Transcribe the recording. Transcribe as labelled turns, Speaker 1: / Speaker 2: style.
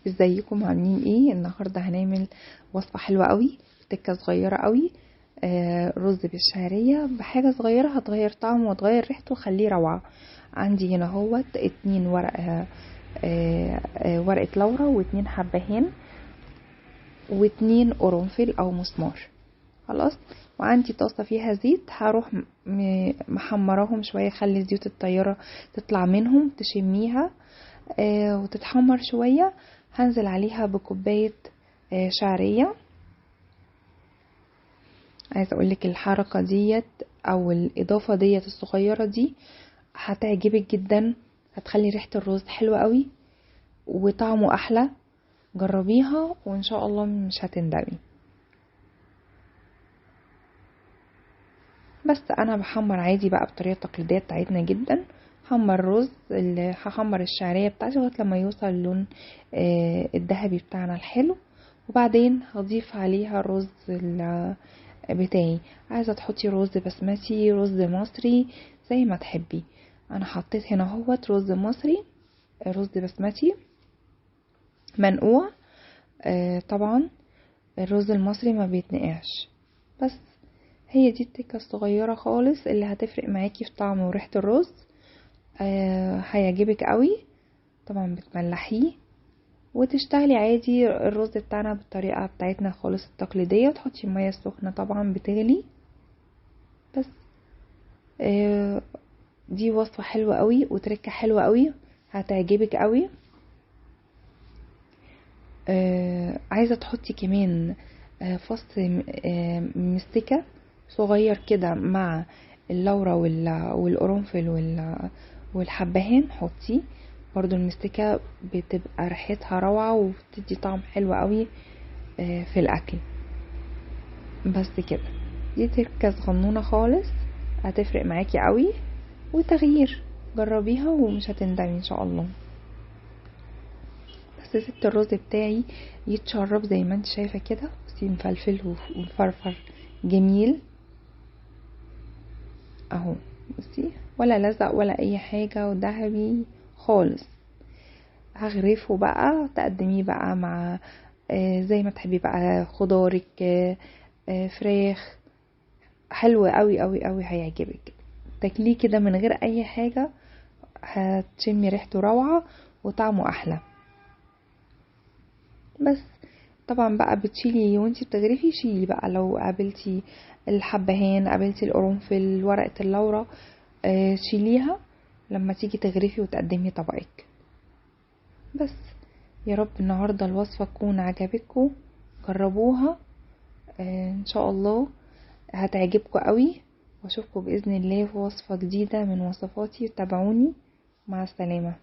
Speaker 1: ازيكم عاملين ايه؟ النهارده هنعمل وصفه حلوه قوي، تكه صغيره قوي. رز بالشعريه بحاجه صغيره هتغير طعمه وتغير ريحته وخليه روعه. عندي هنا اهوت 2 ورقه ورقه لورا و2 حبهان و2 قرنفل او مسمار. خلاص. وعندي طاسه فيها زيت، هروح محمراهم شويه، خلي زيوت الطياره تطلع منهم تشميها وتتحمر شويه. هنزل عليها بكوبايه شعريه. عايزه اقولك الحركه ديت او الاضافه ديت الصغيره دي هتعجبك جدا، هتخلي ريحه الرز حلوه قوي وطعمه احلى. جربيها وان شاء الله مش هتندمي. بس انا بحمر عادي بقى بطريقه التقليديه بتاعتنا جدا. هحمر الرز، اللي هحمر الشعريه بتاعتي لغايه لما يوصل اللون الذهبي بتاعنا الحلو. وبعدين هضيف عليها الرز بتاعي. عايزه تحطي رز بسمتي، رز مصري، زي ما تحبي. انا حطيت هنا اهوت رز مصري، رز بسمتي منقوع. طبعا الرز المصري ما بيتنقعش. بس هي دي التكه الصغيره خالص اللي هتفرق معاكي في طعم وريحه الرز. هيعجبك قوي. طبعا بتملحيه وتشتغلي عادي الرز بتاعنا بالطريقه بتاعتنا خالص التقليديه، وتحطي الميه السخنه طبعا بتغلي. بس دي وصفه حلوه قوي وتركه حلوه قوي، هتعجبك قوي. عايزه تحطي كمان فص مستكه صغير كده مع اللورا والقرنفل والحبهان. حطيه برضو، المستكه بتبقى ريحتها روعه وبتدي طعم حلو قوي في الاكل. بس كده، دي تركه صغنونه خالص هتفرق معاكي قوي وتغيير. جربيها ومش هتندمي ان شاء الله. بس سبت الرز بتاعي يتشرب زي ما انت شايفه كده، بصي مفلفل ومفرفر جميل اهو. بصي ولا لزق ولا اي حاجه، وذهبي خالص. هغرفه بقى، تقدميه بقى مع زي ما تحبي بقى، خضارك فراخ. حلو قوي قوي قوي، هيعجبك. تاكليه كده من غير اي حاجه، هتشمي ريحته روعه وطعمه احلى. بس طبعا بقى بتشيلي وانتي بتغرفي، شيلي بقى لو قابلتي الحبهان، قابلتي القرنفل، ورقة اللورا، شيليها لما تيجي تغرفي وتقدمي طبقك. بس يا رب النهاردة الوصفة تكون عجبتكم. جربوها ان شاء الله هتعجبكم قوي. واشوفكم بإذن الله في وصفة جديدة من وصفاتي. تابعوني. مع السلامة.